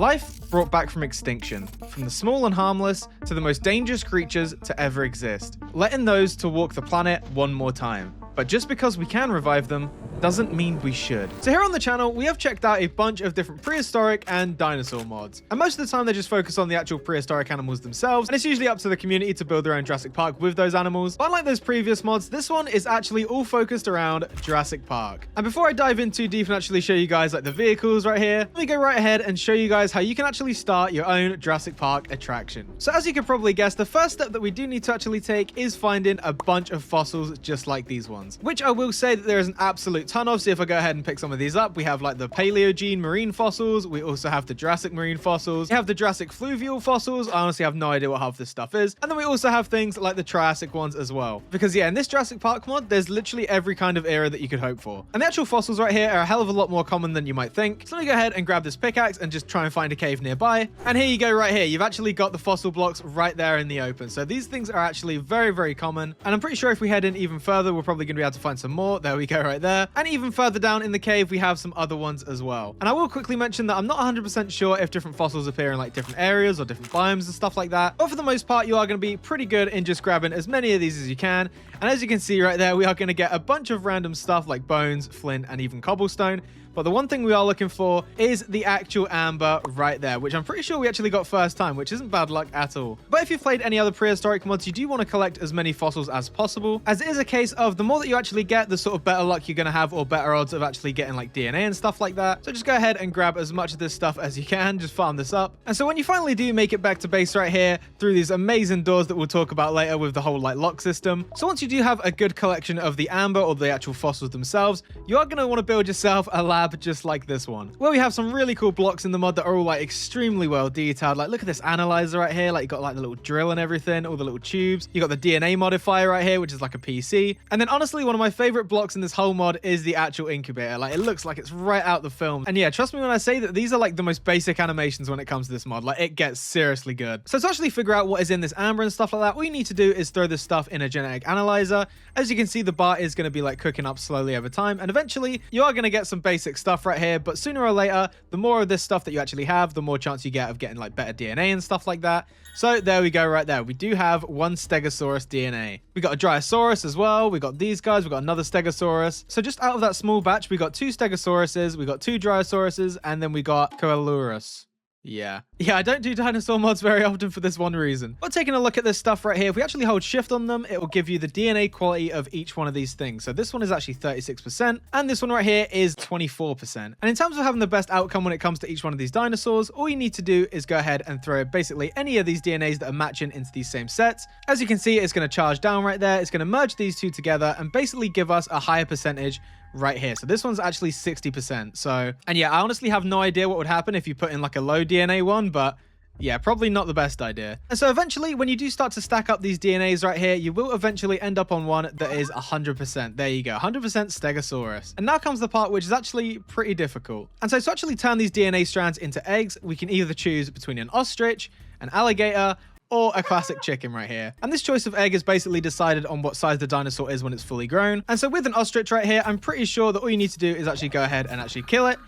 Life brought back from extinction, from the small and harmless to the most dangerous creatures to ever exist, letting those to walk the planet one more time. But just because we can revive them doesn't mean we should. So here on the channel, we have checked out a bunch of different prehistoric and dinosaur mods. And most of the time they just focus on the actual prehistoric animals themselves, and it's usually up to the community to build their own Jurassic Park with those animals. But unlike those previous mods, this one is actually all focused around Jurassic Park. And before I dive in too deep and actually show you guys like the vehicles right here, let me go right ahead and show you guys how you can actually start your own Jurassic Park attraction. So as you can probably guess, the first step that we do need to actually take is finding a bunch of fossils just like these ones, which I will say that there is an absolute ton of. So if I go ahead and pick some of these up, we have like the Paleogene marine fossils. We also have the Jurassic marine fossils. We have the Jurassic fluvial fossils. I honestly have no idea what half this stuff is. And then we also have things like the Triassic ones as well. Because yeah, in this Jurassic Park mod, there's literally every kind of era that you could hope for. And the actual fossils right here are a hell of a lot more common than you might think. So let me go ahead and grab this pickaxe and just try and find a cave nearby. And here you go right here. You've actually got the fossil blocks right there in the open. So these things are actually very, very common. And I'm pretty sure if we head in even further, we're probably going to be able to find some more. There we go right there. And even further down in the cave, we have some other ones as well. And I will quickly mention that I'm not 100% sure if different fossils appear in like different areas or different biomes and stuff like that. But for the most part, you are going to be pretty good in just grabbing as many of these as you can. And as you can see right there, we are going to get a bunch of random stuff like bones, flint, and even cobblestone. But the one thing we are looking for is the actual amber right there, which I'm pretty sure we actually got first time, which isn't bad luck at all. But if you've played any other prehistoric mods, you do want to collect as many fossils as possible, as it is a case of the more that you actually get, the sort of better luck you're going to have or better odds of actually getting like DNA and stuff like that. So just go ahead and grab as much of this stuff as you can, just farm this up. And so when you finally do make it back to base right here, through these amazing doors that we'll talk about later with the whole like lock system. So once you do have a good collection of the amber or the actual fossils themselves, you are going to want to build yourself a lab just like this one, where we have some really cool blocks in the mod that are all like extremely well detailed. Like look at this analyzer right here, like you got like the little drill and everything, all the little tubes. You got the DNA modifier right here, which is like a PC. And then honestly, one of my favorite blocks in this whole mod is the actual incubator. Like it looks like it's right out the film. And yeah, trust me when I say that these are like the most basic animations when it comes to this mod. Like it gets seriously good. So to actually figure out what is in this amber and stuff like that, all you need to do is throw this stuff in a genetic analyzer. As you can see, the bar is going to be like cooking up slowly over time, and eventually you are going to get some basic stuff right here. But sooner or later, the more of this stuff that you actually have, the more chance you get of getting like better DNA and stuff like that. So there we go right there. We do have one Stegosaurus DNA. We got a Dryosaurus as well. We got these guys. We got another Stegosaurus. So just out of that small batch, we got 2 Stegosauruses, we got 2 Dryosauruses, and then we got Coelurus. Yeah, I don't do dinosaur mods very often for this one reason. But taking a look at this stuff right here, if we actually hold shift on them, it will give you the DNA quality of each one of these things. So this one is actually 36%, and this one right here is 24%. And in terms of having the best outcome when it comes to each one of these dinosaurs, all you need to do is go ahead and throw basically any of these DNAs that are matching into these same sets. As you can see, it's going to charge down right there. It's going to merge these two together and basically give us a higher percentage right here. So this one's actually 60%. So, and yeah, I honestly have no idea what would happen if you put in like a low DNA one, but yeah, probably not the best idea. And so eventually, when you do start to stack up these DNAs right here, you will eventually end up on one that is 100%. There you go, 100% Stegosaurus. And now comes the part which is actually pretty difficult. And so to actually turn these DNA strands into eggs, we can either choose between an ostrich, an alligator, or a classic chicken right here. And this choice of egg is basically decided on what size the dinosaur is when it's fully grown. And so with an ostrich right here, I'm pretty sure that all you need to do is actually go ahead and actually kill it.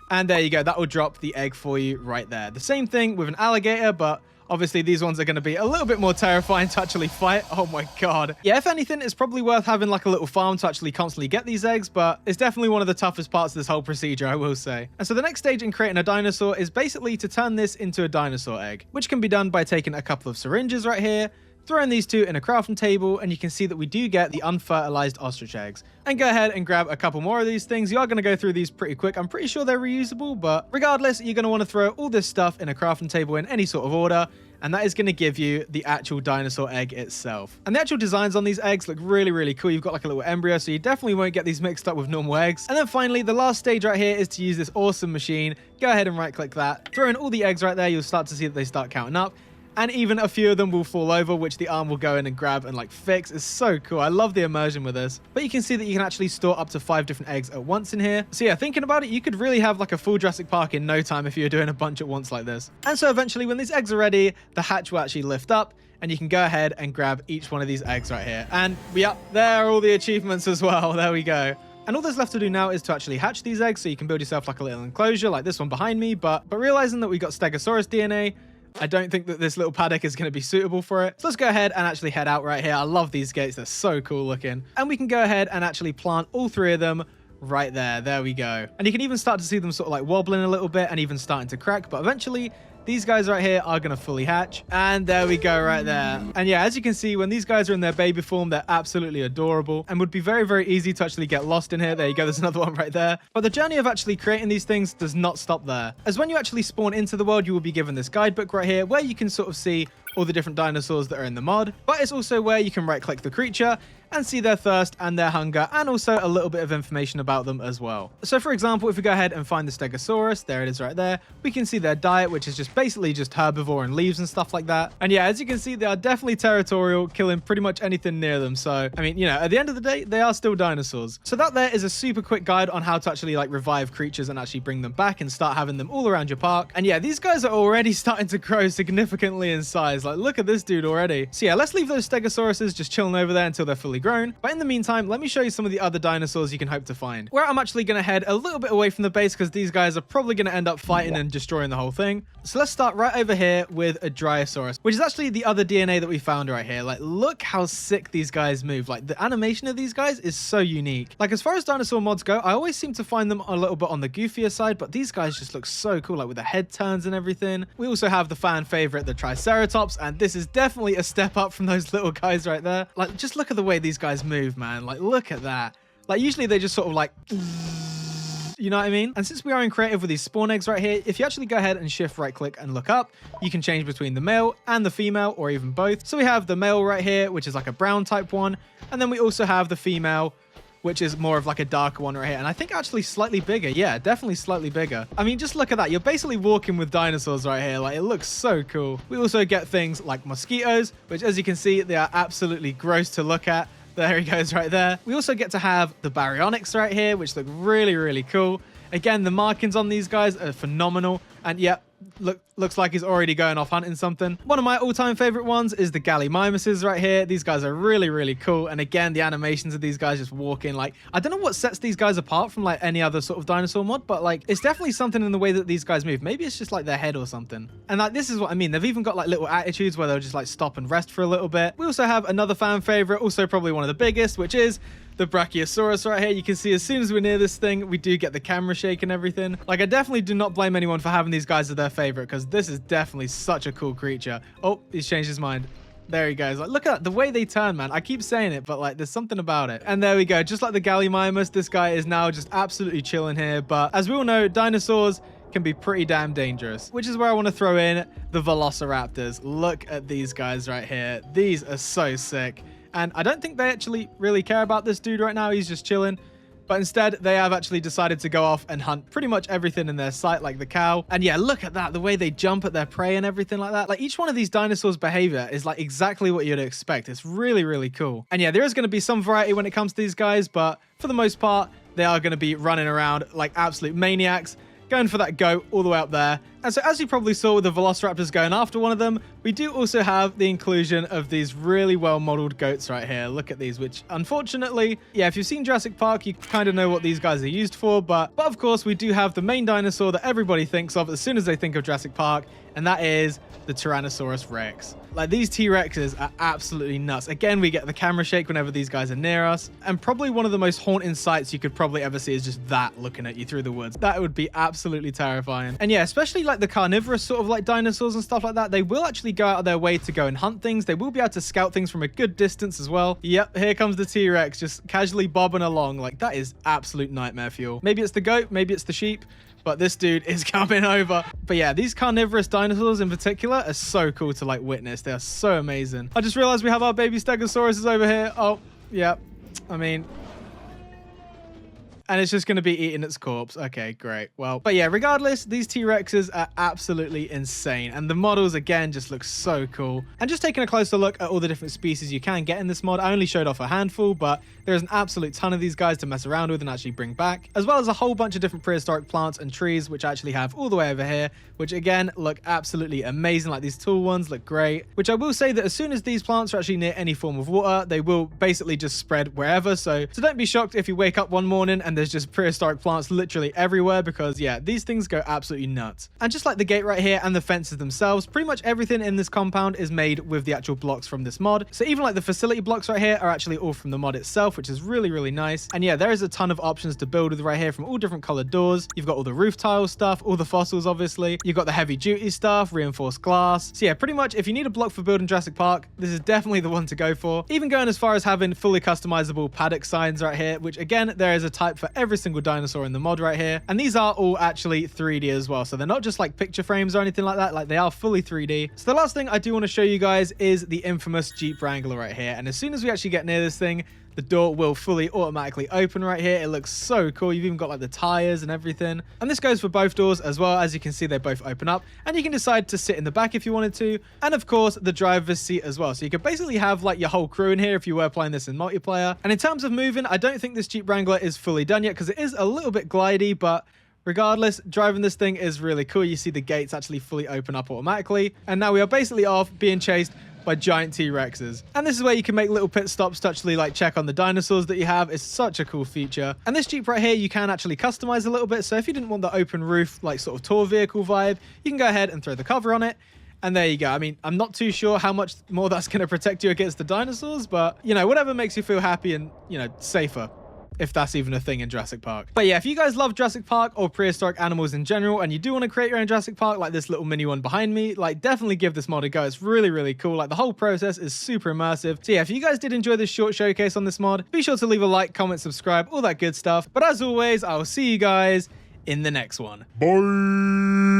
And there you go, that will drop the egg for you right there. The same thing with an alligator, but obviously these ones are going to be a little bit more terrifying to actually fight. Oh my god. Yeah, if anything, it's probably worth having like a little farm to actually constantly get these eggs, but it's definitely one of the toughest parts of this whole procedure, I will say. And so the next stage in creating a dinosaur is basically to turn this into a dinosaur egg, which can be done by taking a couple of syringes right here, throwing these two in a crafting table, and you can see that we do get the unfertilized ostrich eggs. And go ahead and grab a couple more of these things. You are going to go through these pretty quick. I'm pretty sure they're reusable, but regardless, you're going to want to throw all this stuff in a crafting table in any sort of order, and that is going to give you the actual dinosaur egg itself. And the actual designs on these eggs look really, really cool. You've got like a little embryo, so you definitely won't get these mixed up with normal eggs. And then finally, the last stage right here is to use this awesome machine. Go ahead and right click that. Throw in all the eggs right there. You'll start to see that they start counting up. And even a few of them will fall over, which the arm will go in and grab and like fix. It's so cool. I love the immersion with this. But you can see that you can actually store up to 5 different eggs at once in here. So yeah, thinking about it, you could really have like a full Jurassic Park in no time if you're doing a bunch at once like this. And so eventually when these eggs are ready, the hatch will actually lift up and you can go ahead and grab each one of these eggs right here. And there are all the achievements as well. There we go. And all there's left to do now is to actually hatch these eggs, so you can build yourself like a little enclosure like this one behind me. But realizing that we got Stegosaurus DNA, I don't think that this little paddock is going to be suitable for it. So let's go ahead and actually head out right here. I love these gates. They're so cool looking. And we can go ahead and actually plant all 3 of them right there. There we go. And you can even start to see them sort of like wobbling a little bit and even starting to crack. But eventually, these guys right here are going to fully hatch. And there we go right there. And yeah, as you can see, when these guys are in their baby form, they're absolutely adorable and would be very, very easy to actually get lost in here. There you go. There's another one right there. But the journey of actually creating these things does not stop there. As when you actually spawn into the world, you will be given this guidebook right here where you can sort of see all the different dinosaurs that are in the mod. But it's also where you can right click the creature and see their thirst and their hunger, and also a little bit of information about them as well. So for example, if we go ahead and find the Stegosaurus, there it is right there, we can see their diet, which is just basically just herbivore and leaves and stuff like that. And yeah, as you can see, they are definitely territorial, killing pretty much anything near them. So, I mean, you know, at the end of the day, they are still dinosaurs. So that there is a super quick guide on how to actually like revive creatures and actually bring them back and start having them all around your park. And yeah, these guys are already starting to grow significantly in size. Like, look at this dude already. So yeah, let's leave those Stegosauruses just chilling over there until they're fully grown. But in the meantime, let me show you some of the other dinosaurs you can hope to find. Where I'm actually going to head a little bit away from the base because these guys are probably going to end up fighting and destroying the whole thing. So let's start right over here with a Dryosaurus, which is actually the other DNA that we found right here. Like, look how sick these guys move. Like, the animation of these guys is so unique. Like, as far as dinosaur mods go, I always seem to find them a little bit on the goofier side, but these guys just look so cool, like with the head turns and everything. We also have the fan favorite, the Triceratops, and this is definitely a step up from those little guys right there. Like, just look at the way these guys move, man. Like, look at that. Like, usually they just sort of like, you know what I mean? And since we are in creative with these spawn eggs right here, if you actually go ahead and shift right click and look up, you can change between the male and the female, or even both. So we have the male right here, which is like a brown type one. And then we also have the female, which is more of like a darker one right here. And I think actually slightly bigger. Yeah, definitely slightly bigger. I mean, just look at that. You're basically walking with dinosaurs right here. Like, it looks so cool. We also get things like mosquitoes, which as you can see, they are absolutely gross to look at. There he goes right there. We also get to have the baryonyx right here, which look really, really cool. Again, the markings on these guys are phenomenal. And yeah, looks like he's already going off hunting something. One of my all-time favorite ones is the Gallimimuses right here. These guys are really, really cool. And again, the animations of these guys just walking, like, I don't know what sets these guys apart from like any other sort of dinosaur mod, but like, it's definitely something in the way that these guys move. Maybe it's just like their head or something. And like, this is what I mean. They've even got like little attitudes where they'll just like stop and rest for a little bit. We also have another fan favorite, also probably one of the biggest, which is the Brachiosaurus right here. You can see as soon as we're near this thing, we do get the camera shake and everything. Like, I definitely do not blame anyone for having these guys as their favorite, because this is definitely such a cool creature. Oh, he's changed his mind. There he goes. Like, look at the way they turn, man. I keep saying it, but like, there's something about it. And there we go. Just like the Gallimimus, this guy is now just absolutely chilling here. But as we all know, dinosaurs can be pretty damn dangerous, which is where I want to throw in the Velociraptors. Look at these guys right here. These are so sick. And I don't think they actually really care about this dude right now. He's just chilling. But instead, they have actually decided to go off and hunt pretty much everything in their sight, like the cow. And yeah, look at that. The way they jump at their prey and everything like that. Like, each one of these dinosaurs' behavior is like exactly what you'd expect. It's really, really cool. And yeah, there is going to be some variety when it comes to these guys. But for the most part, they are going to be running around like absolute maniacs, going for that goat all the way up there. And so as you probably saw with the Velociraptors going after one of them, we do also have the inclusion of these really well modeled goats right here. Look at these, which unfortunately, yeah, if you've seen Jurassic Park, you kind of know what these guys are used for. But of course, we do have the main dinosaur that everybody thinks of as soon as they think of Jurassic Park, and that is the Tyrannosaurus Rex. Like, these T-Rexes are absolutely nuts. Again, we get the camera shake whenever these guys are near us. And probably one of the most haunting sights you could probably ever see is just that looking at you through the woods. That would be absolutely terrifying. And yeah, especially like the carnivorous sort of like dinosaurs and stuff like that, they will actually go out of their way to go and hunt things. They will be able to scout things from a good distance as well. Yep, here comes the T-Rex just casually bobbing along. Like, that is absolute nightmare fuel. Maybe it's the goat, maybe it's the sheep, but this dude is coming over. But yeah, these carnivorous dinosaurs in particular are so cool to like witness. They are so amazing. I just realized we have our baby Stegosaurus over here. Oh, yeah. I mean, and it's just going to be eating its corpse. Okay, great. Well, but yeah, regardless, these T-Rexes are absolutely insane. And the models, again, just look so cool. And just taking a closer look at all the different species you can get in this mod, I only showed off a handful, but there's an absolute ton of these guys to mess around with and actually bring back, as well as a whole bunch of different prehistoric plants and trees, which I actually have all the way over here, which again, look absolutely amazing. Like these tall ones look great, which I will say that as soon as these plants are actually near any form of water, they will basically just spread wherever. So don't be shocked if you wake up one morning and there's just prehistoric plants literally everywhere, because yeah, these things go absolutely nuts. And just like the gate right here and the fences themselves, pretty much everything in this compound is made with the actual blocks from this mod. So even like the facility blocks right here are actually all from the mod itself, which is really, really nice. And yeah, there is a ton of options to build with right here from all different colored doors. You've got all the roof tile stuff, all the fossils, obviously. You've got the heavy duty stuff, reinforced glass. So yeah, pretty much if you need a block for building Jurassic Park, this is definitely the one to go for. Even going as far as having fully customizable paddock signs right here, which again, there is a type for every single dinosaur in the mod right here. And these are all actually 3D as well. So they're not just like picture frames or anything like that. Like they are fully 3D. So the last thing I do want to show you guys is the infamous Jeep Wrangler right here. And as soon as we actually get near this thing, the door will fully automatically open right here. It looks so cool. You've even got like the tires and everything. And this goes for both doors as well. As you can see, they both open up and you can decide to sit in the back if you wanted to. And of course, the driver's seat as well. So you could basically have like your whole crew in here if you were playing this in multiplayer. And in terms of moving, I don't think this Jeep Wrangler is fully done yet because it is a little bit glidey, but regardless, driving this thing is really cool. You see the gates actually fully open up automatically. And now we are basically off being chased by giant T-Rexes. And this is where you can make little pit stops to actually like check on the dinosaurs that you have. It's such a cool feature. And this Jeep right here, you can actually customize a little bit. So if you didn't want the open roof, like sort of tour vehicle vibe, you can go ahead and throw the cover on it. And there you go. I mean, I'm not too sure how much more that's going to protect you against the dinosaurs, but you know, whatever makes you feel happy and, you know, safer, if that's even a thing in Jurassic Park. But yeah, if you guys love Jurassic Park or prehistoric animals in general, and you do want to create your own Jurassic Park, like this little mini one behind me, like definitely give this mod a go. It's really, really cool. Like the whole process is super immersive. So yeah, if you guys did enjoy this short showcase on this mod, be sure to leave a like, comment, subscribe, all that good stuff. But as always, I will see you guys in the next one. Bye.